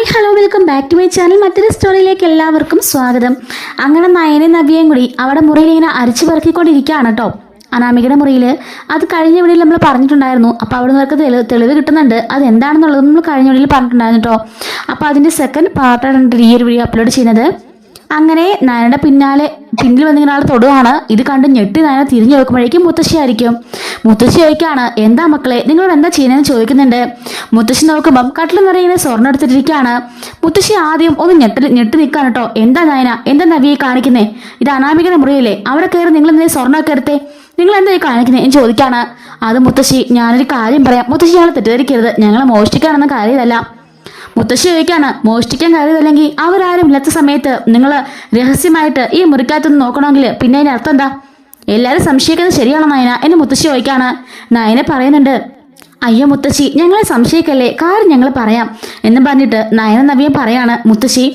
Hi hello welcome back to my channel. മറ്റൊരു സ്റ്റോറിയിലേക്ക് എല്ലാവർക്കും സ്വാഗതം. അങ്ങനെ നയനെ നവ്യയും കൂടി അവിടെ മുറിയിൽ ഇങ്ങനെ അരിച്ചു പെറുക്കിക്കൊണ്ടിരിക്കുകയാണ് കേട്ടോ. അനാമികയുടെ മുറിയിൽ അത് കഴിഞ്ഞ വീഡിയോയിൽ നമ്മൾ പറഞ്ഞിട്ടുണ്ടായിരുന്നു. അപ്പോൾ അവിടെ നിന്നൊക്കെ തെളിവ് കിട്ടുന്നുണ്ട്. അത് എന്താണെന്നുള്ളത് നമ്മൾ കഴിഞ്ഞ വീഡിയോയിൽ പറഞ്ഞിട്ടുണ്ടായിരുന്നു കേട്ടോ. അപ്പോൾ അതിൻ്റെ സെക്കൻഡ് പാർട്ടാണ് ഈ ഒരു വീഡിയോ അപ്ലോഡ് ചെയ്യുന്നത്. അങ്ങനെ നയനയുടെ പിന്നിൽ വന്നിങ്ങനെ ആൾ തൊടുകയാണ്. ഇത് കണ്ട് ഞെട്ടി നയന തിരിഞ്ഞു നോക്കുമ്പോഴേക്കും മുത്തശ്ശിയായിരിക്കും. മുത്തശ്ശി ചോദിക്കുകയാണ്, എന്താ മക്കളെ നിങ്ങൾ എന്താ ചെയ്യുന്നതെന്ന് ചോദിക്കുന്നുണ്ട്. മുത്തശ്ശി നോക്കുമ്പം കട്ടിൽ നിറയെ ഇങ്ങനെ സ്വർണ്ണം എടുത്തിട്ടിരിക്കുകയാണ്. മുത്തശ്ശി ആദ്യം ഒന്ന് ഞെട്ടി നിൽക്കാണ് കേട്ടോ. എന്താ നയന, എന്താ നവ്യയെ കാണിക്കുന്നേ? ഇത് അനാമികയുടെ മുറിയില്ലേ, അവിടെ കയറി നിങ്ങൾ എന്തെങ്കിലും സ്വർണ്ണമൊക്കെ എടുത്തേ, നിങ്ങൾ എന്താ കാണിക്കുന്നേ എന്ന് ചോദിക്കാണ്. അത് മുത്തശ്ശി, ഞാനൊരു കാര്യം പറയാം, മുത്തശ്ശി ഞങ്ങൾ തെറ്റിദ്ധരിക്കരുത്, ഞങ്ങൾ മോഷ്ടിക്കാനെന്ന കാര്യമല്ല. മുത്തശ്ശി ചോദിക്കാണ്, മോഷ്ടിക്കാൻ കരുതല്ലെങ്കിൽ അവരാരും ഇല്ലാത്ത സമയത്ത് നിങ്ങൾ രഹസ്യമായിട്ട് ഈ മുറിക്കകത്തൊന്ന് നോക്കണമെങ്കിൽ പിന്നെ അതിന് അർത്ഥം എന്താ? എല്ലാവരും സംശയിക്കുന്നത് ശരിയാണോ നയന എന്ന് മുത്തശ്ശി ചോദിക്കാണ്. നയന പറയുന്നുണ്ട്, അയ്യോ മുത്തശ്ശി, ഞങ്ങളെ സംശയിക്കല്ലേ, കാര്യം ഞങ്ങൾ പറയാം എന്ന് പറഞ്ഞിട്ട് നയന നവ്യം പറയാണ്, മുത്തശ്ശി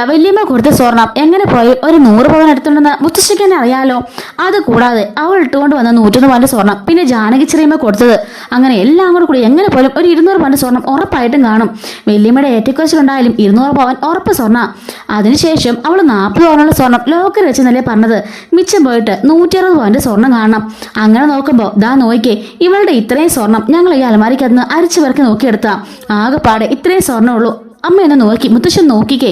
വല്യമ്മ കൊടുത്ത സ്വർണം എങ്ങനെ പോയി ഒരു 100 പവൻ എടുത്തുണ്ടെന്ന് മുത്തശ്ശിക്ക് തന്നെ അറിയാലോ. അത് കൂടാതെ അവൾ ഇട്ടുകൊണ്ട് വന്ന 101 പവന്റെ സ്വർണം, പിന്നെ ജാനകി ചെറിയമ്മ കൊടുത്തത്, അങ്ങനെ എല്ലാം കൂടി എങ്ങനെ പോലും ഒരു 200 പവന്റെ സ്വർണം ഉറപ്പായിട്ടും കാണും. വല്യമ്മയുടെ ഏറ്റക്കുറച്ചിലുണ്ടായാലും 200 പവൻ ഉറപ്പ് സ്വർണ്ണ. അതിനുശേഷം അവൾ 40 പവനുള്ള സ്വർണം ലോക്കറി വെച്ചെന്നല്ലേ പറഞ്ഞത്. മിച്ചം പോയിട്ട് 160 പവന്റെ സ്വർണം കാണണം. അങ്ങനെ നോക്കുമ്പോൾ ദാ നോക്കിക്കേ, ഇവളുടെ ഇത്രയും സ്വർണം ഞങ്ങൾ ഈ അലമാരിക്കകത്ത് അരിച്ചു പെറുക്കി നോക്കിയെടുത്താ ആകെപ്പാടെ ഇത്രയും സ്വർണ്ണമുള്ളൂ. അമ്മ എന്നെ നോക്കി, മുത്തശ്ശി നോക്കിക്കേ,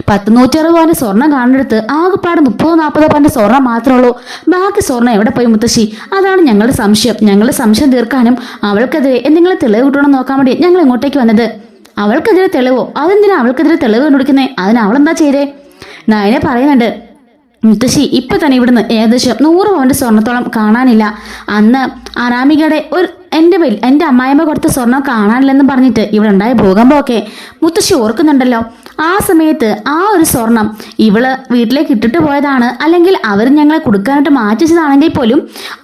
160 പവന്റെ സ്വർണം കാണുന്നിടത്ത് ആകെപ്പാട് 30-40 പവന്റെ സ്വർണം മാത്രമേ ഉള്ളൂ. ബാക്കി സ്വർണം എവിടെ പോയി മുത്തശ്ശി? അതാണ് ഞങ്ങളുടെ സംശയം. ഞങ്ങളുടെ സംശയം തീർക്കാനും അവൾക്കെതിരെ എന്തെങ്കിലും തെളിവ് കിട്ടണമെന്ന് നോക്കാൻ വേണ്ടി ഞങ്ങൾ ഇങ്ങോട്ടേക്ക് വന്നത്. അവൾക്കെതിരെ തെളിവോ? അതെന്തിനാ അവൾക്കെതിരെ തെളിവ് കണ്ടുപിടിക്കുന്നേ? അതിന് അവളെന്താ ചെയ്തേ? നയനെ പറയുന്നുണ്ട്, മുത്തശ്ശി ഇപ്പൊ തന്നെ ഇവിടുന്ന് ഏകദേശം 100 പവന്റെ സ്വർണത്തോളം കാണാനില്ല. അന്ന് അനാമികയുടെ എൻ്റെ അമ്മായിമ്മ കൊടുത്ത സ്വർണം കാണാനില്ലെന്ന് പറഞ്ഞിട്ട് ഇവിടെ ഉണ്ടായ ഭൂകമ്പമൊക്കെ മുത്തശ്ശി ഓർക്കുന്നുണ്ടല്ലോ. ആ സമയത്ത് ആ ഒരു സ്വർണം ഇവള് വീട്ടിലേക്ക് ഇട്ടിട്ട് പോയതാണ്, അല്ലെങ്കിൽ അവർ ഞങ്ങളെ കൊടുക്കാനായിട്ട് മാറ്റിച്ചതാണെങ്കിൽ പോലും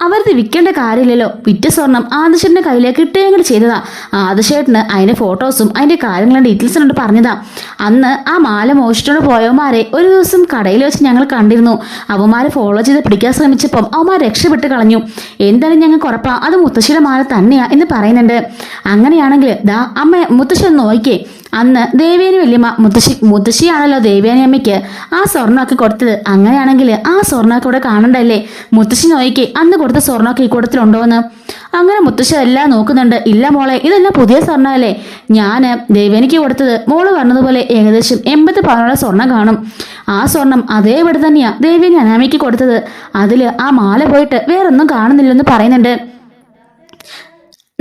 അവരത് വിൽക്കേണ്ട കാര്യമില്ലല്ലോ. വിറ്റ സ്വർണം ആദിശേട്ടൻ്റെ കയ്യിലേക്ക് ഇട്ടുകയും കൂടി ചെയ്തതാ. ആദിശേട്ടന് അതിന്റെ ഫോട്ടോസും അതിന്റെ കാര്യങ്ങളും ഡീറ്റെയിൽസും കൊണ്ട് പറഞ്ഞതാ. അന്ന് ആ മാല മോഷിച്ചോണ്ട് പോയവന്മാരെ ഒരു ദിവസം കടയിൽ വെച്ച് ഞങ്ങൾ കണ്ടിരുന്നു. അവന്മാരെ ഫോളോ ചെയ്ത് പിടിക്കാൻ ശ്രമിച്ചപ്പം അവന്മാർ രക്ഷപ്പെട്ട് കളഞ്ഞു. എന്തായാലും ഞങ്ങൾക്ക് ഉറപ്പാ അത് മുത്തശ്ശിയുടെ മാല തന്നെയാ എന്ന് പറയുന്നുണ്ട്. അങ്ങനെയാണെങ്കിൽ ദാ അമ്മ മുത്തശ്ശി ഒന്ന് നോക്കിക്കേ, അന്ന് ദേവേനി വല്യമ്മ മുത്തശ്ശിയാണല്ലോ ദേവേനി അമ്മയ്ക്ക് ആ സ്വർണ്ണമൊക്കെ കൊടുത്തത്. അങ്ങനെയാണെങ്കിൽ ആ സ്വർണ്ണമൊക്കെ ഇവിടെ കാണണ്ടല്ലേ? മുത്തശ്ശി നോക്കിക്കേ, അന്ന് കൊടുത്ത സ്വർണ്ണമൊക്കെ ഈ കൂട്ടത്തിലുണ്ടോന്ന്. അങ്ങനെ മുത്തശ്ശി എല്ലാം നോക്കുന്നുണ്ട്. ഇല്ല മോളെ, ഇതെല്ലാം പുതിയ സ്വർണ്ണമല്ലേ, ഞാന് ദേവേനിക്ക് കൊടുത്തത് മോള് പറഞ്ഞതുപോലെ ഏകദേശം 80 പവനുള്ള സ്വർണ്ണം കാണും. ആ സ്വർണം അതേപോലെ തന്നെയാ ദേവേനി അനാമിക്ക് കൊടുത്തത്. അതില് ആ മാല പോയിട്ട് വേറൊന്നും കാണുന്നില്ലെന്ന് പറയുന്നുണ്ട്.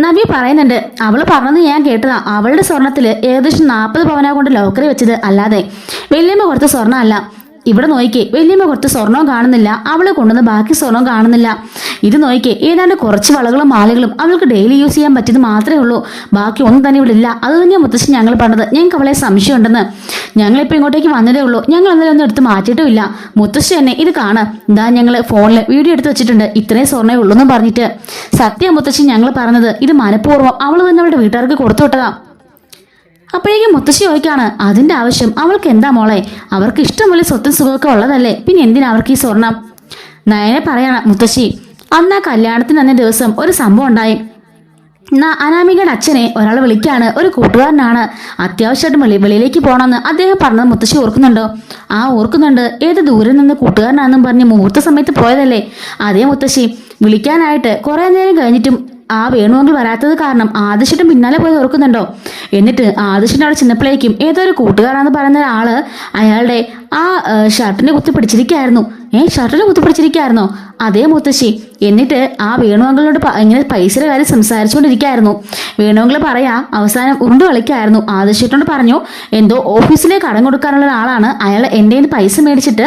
നവ്യ പറയുന്നുണ്ട്, അവള് പറഞ്ഞത് ഞാൻ കേട്ടതാ, അവളുടെ സ്വർണത്തില് ഏകദേശം 40 പവനാ കൊണ്ട് ലോക്കറി വെച്ചത്, അല്ലാതെ വല്യമ്മ കൊടുത്ത സ്വർണ്ണം അല്ല. ഇവിടെ നോക്കിക്കേ, വല്യമ്മ കൊടുത്ത സ്വർണവും കാണുന്നില്ല, അവള് കൊണ്ടുവന്ന ബാക്കി സ്വർണവും കാണുന്നില്ല. ഇത് നോക്കിക്കേ, ഏതാണ്ട് കുറച്ച് വളകളും മാലകളും അവൾക്ക് ഡെയിലി യൂസ് ചെയ്യാൻ പറ്റിയത് മാത്രമേ ഉള്ളൂ, ബാക്കി ഒന്നും തന്നെ ഇവിടെ ഇല്ല. അത് തന്നെയാണ് മുത്തശ്ശി ഞങ്ങൾ പറഞ്ഞത്, ഞങ്ങൾക്ക് അവളെ സംശയമുണ്ടെന്ന്. ഞങ്ങളിപ്പോൾ ഇങ്ങോട്ടേക്ക് വന്നതേ ഉള്ളൂ, ഞങ്ങൾ അന്നേരം ഒന്നും എടുത്ത് മാറ്റിയിട്ടുമില്ല. മുത്തശ്ശി തന്നെ ഇത് കാണാം, ഇതാ ഞങ്ങൾ ഫോണിൽ വീഡിയോ എടുത്ത് വെച്ചിട്ടുണ്ട്, ഇത്രയും സ്വർണ്ണേ ഉള്ളൂ എന്ന് പറഞ്ഞിട്ട്. സത്യം മുത്തശ്ശി ഞങ്ങൾ പറഞ്ഞത്, ഇത് മനഃപൂർവ്വം അവൾ തന്നെ അവളുടെ വീട്ടുകാർക്ക് കൊടുത്തു വിട്ടതാ. അപ്പോഴേക്കും മുത്തശ്ശി ചോദിക്കാണ്, അതിന്റെ ആവശ്യം അവൾക്ക് എന്താ മോളെ? അവർക്ക് ഇഷ്ടംപോലെ സ്വത്തും സുഖമൊക്കെ ഉള്ളതല്ലേ, പിന്നെ എന്തിനാ അവർക്ക് ഈ സ്വർണം? നയനെ പറയാണ്, മുത്തശ്ശി അന്ന് ആ കല്യാണത്തിന് അന്നേ ദിവസം ഒരു സംഭവം ഉണ്ടായി. അനാമികയുടെ അച്ഛനെ ഒരാൾ വിളിക്കാണ്, ഒരു കൂട്ടുകാരനാണ്, അത്യാവശ്യമായിട്ട് വെളിയിലേക്ക് പോകണമെന്ന് അദ്ദേഹം പറഞ്ഞത് മുത്തശ്ശി ഓർക്കുന്നുണ്ടോ? ആ ഓർക്കുന്നുണ്ട്. ഏത് ദൂരെ നിന്ന് കൂട്ടുകാരനാണെന്നും പറഞ്ഞ് മുഹൂർത്ത സമയത്ത് പോയതല്ലേ? അതേ മുത്തശ്ശി, വിളിക്കാനായിട്ട് കുറെ നേരം കഴിഞ്ഞിട്ടും ആ വേണുവെങ്കിൽ വരാത്തത് കാരണം ആദിശേട്ടൻ പിന്നാലെ പോയി ഓർക്കുന്നുണ്ടോ? എന്നിട്ട് ആദിശേട്ടൻ അവിടെ ചെന്നപ്പോഴേക്കും ഏതൊരു കൂട്ടുകാരാണെന്ന് പറയുന്ന ഒരാള് അയാളുടെ ആ ഷർട്ടിനെ കുത്തി പിടിച്ചിരിക്കുകയായിരുന്നു. ഷർട്ടിനെ കുത്തി പിടിച്ചിരിക്കുകയായിരുന്നോ? അതേ മുത്തശ്ശി. എന്നിട്ട് ആ വേണുവെങ്കിലോട് ഇങ്ങനെ പൈസയുടെ കാര്യം സംസാരിച്ചുകൊണ്ടിരിക്കുകയായിരുന്നു. വേണുവെങ്കിൽ പറയാ അവസാനം ഉരുണ്ട് കളിക്കായിരുന്നു. ആദിശേട്ടനോട് പറഞ്ഞു, എന്തോ ഓഫീസിലേക്ക് കടം കൊടുക്കാനുള്ള ഒരാളാണ്, അയാൾ എൻ്റെ കയ്യിൽ പൈസ മേടിച്ചിട്ട്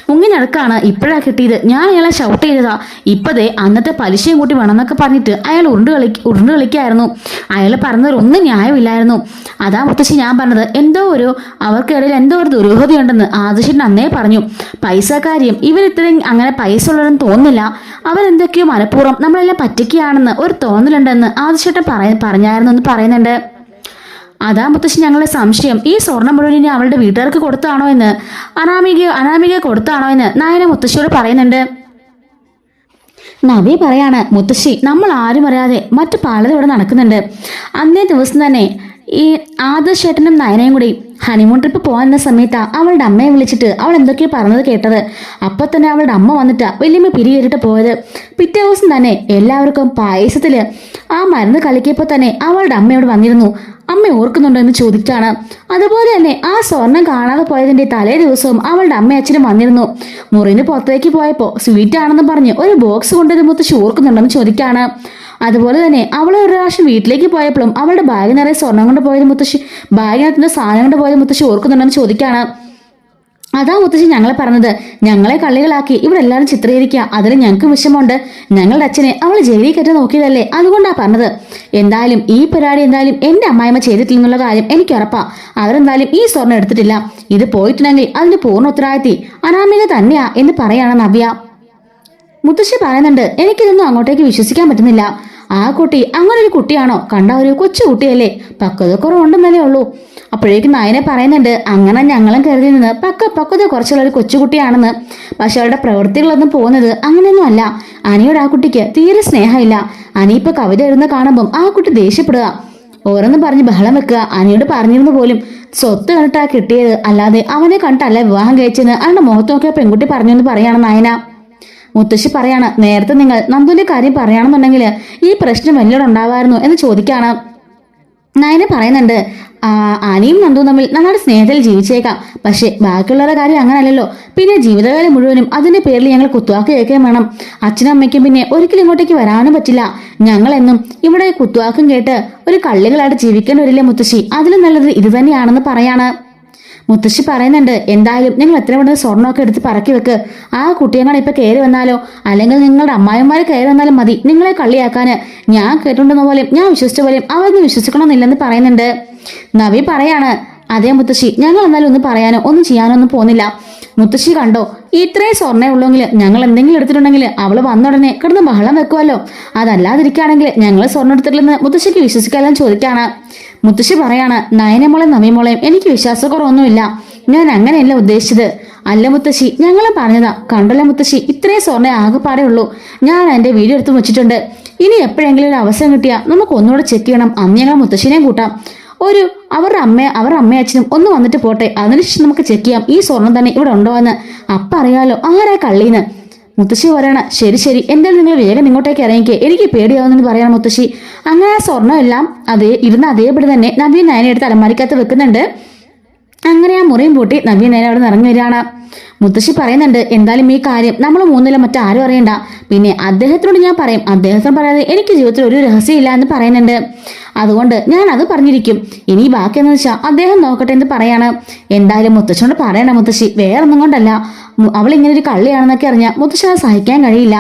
മുങ്ങി നടക്കാണ്, ഇപ്പോഴാണ് കിട്ടിയത്, ഞാൻ അയാളെ ഷൗട്ട് ചെയ്തതാ, ഇപ്പതേ അന്നത്തെ പലിശയും കൂട്ടി വേണമെന്നൊക്കെ പറഞ്ഞിട്ട് അയാൾ ഉരുണ്ട് കളിക്കായിരുന്നു. അയാൾ പറഞ്ഞതൊന്നും ന്യായമില്ലായിരുന്നു. അതാ മുത്തശ്ശി ഞാൻ പറഞ്ഞത്, അവർക്കിടയിൽ എന്തോ ഒരു ദുരൂഹതയുണ്ടെന്ന് ആദിശേട്ടൻ അന്നേ പറഞ്ഞു. പൈസക്കാര്യം ഇവരിത്രയും അങ്ങനെ പൈസ ഉള്ളതെന്ന് തോന്നുന്നില്ല, അവരെന്തൊക്കെയോ മനഃപൂർവ്വം നമ്മളെല്ലാം പറ്റിക്കുകയാണെന്ന് ഒരു തോന്നലുണ്ടെന്ന് ആദിശേട്ടൻ പറഞ്ഞായിരുന്നു എന്ന് പറയുന്നുണ്ട്. അതാ മുത്തശ്ശി ഞങ്ങളുടെ സംശയം, ഈ സ്വർണം മുഴുവൻ ഇനി അവളുടെ വീട്ടുകാർക്ക് കൊടുത്താണോ എന്ന്, അനാമിക കൊടുത്താണോ എന്ന് നയന മുത്തശ്ശിയോട് പറയുന്നുണ്ട്. നവി പറയാണ്, മുത്തശ്ശി നമ്മൾ ആരും അറിയാതെ മറ്റു പലതും ഇവിടെ നടക്കുന്നുണ്ട്. അന്നേ ദിവസം തന്നെ ഈ ആദർശ് ചേട്ടനും നയനയും കൂടി ഹണിമൂൺ ട്രിപ്പ് പോകാൻ സമയത്താ അവളുടെ അമ്മയെ വിളിച്ചിട്ട് അവൾ എന്തൊക്കെയോ പറഞ്ഞത് കേട്ടത്. അപ്പൊ തന്നെ അവളുടെ അമ്മ വന്നിട്ടാ വലിയമ്മ പിരികേറിട്ട് പോയത്. പിറ്റേ ദിവസം തന്നെ എല്ലാവർക്കും പായസത്തില് ആ മരുന്ന് കലക്കിയപ്പോ തന്നെ അവളുടെ അമ്മയോട് വന്നിരുന്നു. അമ്മ ഓർക്കുന്നുണ്ടോ എന്ന് ചോദിച്ചാണ്. അതുപോലെ തന്നെ ആ സ്വർണം കാണാതെ പോയതിന്റെ തലേ ദിവസവും അവളുടെ അമ്മ അച്ഛനും വന്നിരുന്നു. മുറിന് പുറത്തേക്ക് പോയപ്പോ സ്വീറ്റ് ആണെന്ന് പറഞ്ഞ് ഒരു ബോക്സ് കൊണ്ടുവന്ന് മുത്തശ്ശി ഓർക്കുന്നുണ്ടെന്ന് ചോദിക്കാണ്. അതുപോലെ തന്നെ അവൾ ഒരു പ്രാവശ്യം വീട്ടിലേക്ക് പോയപ്പോഴും അവളുടെ ബാഗ് നിറയെ സ്വർണം കൊണ്ട് പോയത് മുത്തശ്ശി ബാഗിനകത്തുനിന്ന് സാധനം കൊണ്ട് പോയത് മുത്തശ്ശി ഓർക്കുന്നുണ്ടെന്ന് ചോദിക്കാണ്. അതാ മുത്തശ്ശി ഞങ്ങളെ പറഞ്ഞത്, ഞങ്ങളെ കള്ളികളാക്കി ഇവിടെ എല്ലാവരും ചിത്രീകരിക്കുക, അതിൽ ഞങ്ങൾക്ക് വിഷമമുണ്ട്. ഞങ്ങളുടെ അച്ഛനെ അവൾ ജയിലിൽ കയറ്റി നോക്കിയതല്ലേ, അതുകൊണ്ടാ പറഞ്ഞത്. എന്തായാലും ഈ പരിപാടി എന്തായാലും എന്റെ അമ്മായിമ്മ ചെയ്തിട്ടില്ലെന്നുള്ള കാര്യം എനിക്ക് ഉറപ്പാ. അവരെന്തായാലും ഈ സ്വർണ്ണം എടുത്തിട്ടില്ല. ഇത് പോയിട്ടുണ്ടെങ്കിൽ അതിന്റെ പൂർണ്ണ ഉത്തരവാദിത്തി അനാമിക തന്നെയാ എന്ന് പറയാണ് നവ്യ. മുത്തശ്ശി പറയുന്നുണ്ട്, എനിക്കിതൊന്നും അങ്ങോട്ടേക്ക് വിശ്വസിക്കാൻ പറ്റുന്നില്ല. ആ കുട്ടി അങ്ങനെ ഒരു കുട്ടിയാണോ? കണ്ട ഒരു കൊച്ചു കുട്ടിയല്ലേ, പക്വത കുറവുണ്ടെന്നല്ലേ ഉള്ളൂ. അപ്പോഴേക്കും നായനെ പറയുന്നുണ്ട്, അങ്ങനെ ഞങ്ങളും കരുതി നിന്ന് പക്വത കുറച്ചുള്ള ഒരു കൊച്ചുകുട്ടിയാണെന്ന്. പക്ഷെ അവരുടെ പ്രവൃത്തികളൊന്നും പോകുന്നത് അങ്ങനെയൊന്നും അല്ല. അനിയോട് ആ കുട്ടിക്ക് തീരെ സ്നേഹമില്ല. അനി ഇപ്പൊ കവിത എഴുതുന്ന കാണുമ്പം ആ കുട്ടി ദേഷ്യപ്പെടുക, ഓരോന്നും പറഞ്ഞ് ബഹളം വെക്കുക. അനിയോട് പറഞ്ഞിരുന്നു പോലും സ്വത്ത് കണ്ടിട്ടാ കിട്ടിയത്, അല്ലാതെ അവനെ കണ്ടിട്ടല്ല വിവാഹം കഴിച്ചെന്ന് അവന്റെ മുഖത്ത് നോക്കിയ പെൺകുട്ടി പറഞ്ഞു എന്ന് പറയാണ് നായന. മുത്തശ്ശി പറയാണ്, നേരത്തെ നിങ്ങൾ നന്ദുവിന്റെ കാര്യം പറയുകയാണെന്നുണ്ടെങ്കിൽ ഈ പ്രശ്നം വലിയ ഉണ്ടാവായിരുന്നു എന്ന് ചോദിക്കാണ്. നയന പറയുന്നുണ്ട്, അനിയും നന്ദുവും തമ്മിൽ നന്നായിട്ട് സ്നേഹത്തിൽ ജീവിച്ചേക്കാം, പക്ഷെ ബാക്കിയുള്ളവരുടെ കാര്യം അങ്ങനല്ലല്ലോ. പിന്നെ ജീവിതകാലം മുഴുവനും അതിന്റെ പേരിൽ ഞങ്ങൾ കുത്തുവാക്ക് കേൾക്കുകയും വേണം. അച്ഛനും അമ്മയ്ക്കും പിന്നെ ഒരിക്കലും ഇങ്ങോട്ടേക്ക് വരാനും പറ്റില്ല. ഞങ്ങളെന്നും ഇവിടെ കുത്തുവാക്കും കേട്ട് ഒരു കള്ളികളായിട്ട് ജീവിക്കേണ്ടി വരില്ലേ മുത്തശ്ശി, അതിലും നല്ലത് ഇത് തന്നെയാണെന്ന് പറയാണ്. മുത്തശ്ശി പറയുന്നുണ്ട്, എന്തായാലും നിങ്ങൾ എത്ര പെട്ടെന്ന് സ്വർണ്ണമൊക്കെ എടുത്ത് പറക്കി വെക്ക്. ആ കുട്ടിയങ്ങൾ ഇപ്പൊ കയറി വന്നാലോ, അല്ലെങ്കിൽ നിങ്ങളുടെ അമ്മായിമാര് കയറി വന്നാലും മതി നിങ്ങളെ കള്ളിയാക്കാന്. ഞാൻ കേട്ടിട്ടുണ്ടെന്ന പോലെയും ഞാൻ വിശ്വസിച്ച പോലെയും അവരൊന്നും വിശ്വസിക്കണമെന്നില്ലെന്ന് പറയുന്നുണ്ട്. നവി പറയാണ്, അതേ മുത്തശ്ശി, ഞങ്ങൾ എന്നാലും ഒന്നും പറയാനോ ഒന്നും ചെയ്യാനോ ഒന്നും പോകുന്നില്ല. മുത്തശ്ശി കണ്ടോ, ഇത്രയും സ്വർണ്ണേ ഉള്ളെങ്കിൽ ഞങ്ങൾ എന്തെങ്കിലും എടുത്തിട്ടുണ്ടെങ്കിൽ അവള് വന്നുടനെ കിടന്ന് ബഹളം വെക്കുമല്ലോ. അതല്ലാതിരിക്കുകയാണെങ്കിൽ ഞങ്ങൾ സ്വർണ്ണം എടുത്തിട്ടില്ലെന്ന് മുത്തശ്ശിക്ക് വിശ്വസിക്കാനും ചോദിക്കാണ്. മുത്തശ്ശി പറയാണ്, നയനമോളെയും നവിമോളെയും എനിക്ക് വിശ്വാസക്കുറവൊന്നുമില്ല. ഞാൻ അങ്ങനെയല്ല ഉദ്ദേശിച്ചത്. അല്ല മുത്തശ്ശി, ഞങ്ങളും പറഞ്ഞതാ. കണ്ടല്ലോ മുത്തശ്ശി, ഇത്രയും സ്വർണ്ണ ആകെപ്പാടേ ഉള്ളൂ. ഞാൻ എന്റെ വീഡിയോ എടുത്ത് വെച്ചിട്ടുണ്ട്. ഇനി എപ്പോഴെങ്കിലും ഒരു അവസരം കിട്ടിയാൽ നമുക്ക് ഒന്നുകൂടെ ചെക്ക് ചെയ്യണം. അന്ന് ഞങ്ങൾ മുത്തശ്ശിനെയും കൂട്ടാം. അവരുടെ അമ്മയും അച്ഛനും ഒന്ന് വന്നിട്ട് പോട്ടെ, അതിനുശേഷം നമുക്ക് ചെക്ക് ചെയ്യാം ഈ സ്വർണം തന്നെ ഇവിടെ ഉണ്ടോ എന്ന്. അപ്പം അറിയാലോ ആരാ കള്ളീന്ന്. മുത്തശ്ശി പറയണ, ശരി ശരി, എന്തായാലും നിങ്ങൾ വേഗം ഇങ്ങോട്ടേക്ക് ഇറങ്ങിക്കേ, എനിക്ക് പേടിയാവുന്നെന്ന് പറയണം മുത്തശ്ശി. അങ്ങനെ ആ സ്വർണ്ണം എല്ലാം അതേപടി തന്നെ നവ്യ നയനെ എടുത്ത് അലമാരിക്കകത്ത് വെക്കുന്നുണ്ട്. അങ്ങനെ ആ മുറിയും പൂട്ടി നവ്യ നയന അവിടെ നിന്ന് ഇറങ്ങി വരികയാണ്. മുത്തശ്ശി പറയുന്നുണ്ട്, എന്തായാലും ഈ കാര്യം നമ്മൾ മൂന്നിലും മറ്റാരും അറിയണ്ട. പിന്നെ അദ്ദേഹത്തിനോട് ഞാൻ പറയും, അദ്ദേഹത്തിന് പറയാതെ എനിക്ക് ജീവിതത്തിൽ ഒരു രഹസ്യമില്ല എന്ന് പറയുന്നുണ്ട്. അതുകൊണ്ട് ഞാൻ അത് പറഞ്ഞിരിക്കും. ഇനി ബാക്കി എന്ന് വെച്ചാൽ അദ്ദേഹം നോക്കട്ടെ എന്ന് പറയാണ്. എന്തായാലും മുത്തശ്ശനോട് പറയണ്ട മുത്തശ്ശി, വേറൊന്നും കൊണ്ടല്ല. അവൾ ഇങ്ങനെ ഒരു കള്ളിയാണെന്നൊക്കെ അറിഞ്ഞാൽ മുത്തശ്ശനെ സഹിക്കാൻ കഴിയില്ല.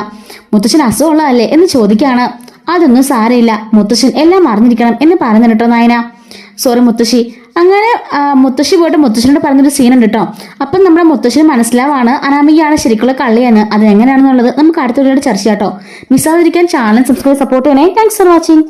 മുത്തശ്ശൻ അസുഖമുള്ളതല്ലേ എന്ന് ചോദിക്കാണ്. അതൊന്നും സാരമില്ല, മുത്തശ്ശൻ എല്ലാം അറിഞ്ഞിരിക്കണം എന്ന് പറയുന്നുണ്ട് കേട്ടോ നായന. സോറി മുത്തശ്ശി. അങ്ങനെ മുത്തശ്ശി പോയിട്ട് മുത്തശ്ശനോട് പറഞ്ഞൊരു സീനുണ്ട് കേട്ടോ. അപ്പം നമ്മുടെ മുത്തശ്ശന് മനസ്സിലാവാണ് അനാമികയാണ് ശരിക്കുള്ള കള്ളിയെന്ന്. അത് എങ്ങനെയാണെന്നുള്ളത് നമുക്ക് അടുത്ത വീഡിയോയിൽ ചർച്ച ചെയ്യാം കേട്ടോ. മിസ്സാതിരിക്കാൻ ചാനൽ സബ്സ്ക്രൈബ് സപ്പോർട്ട് ചെയ്യണേ. Thanks for watching.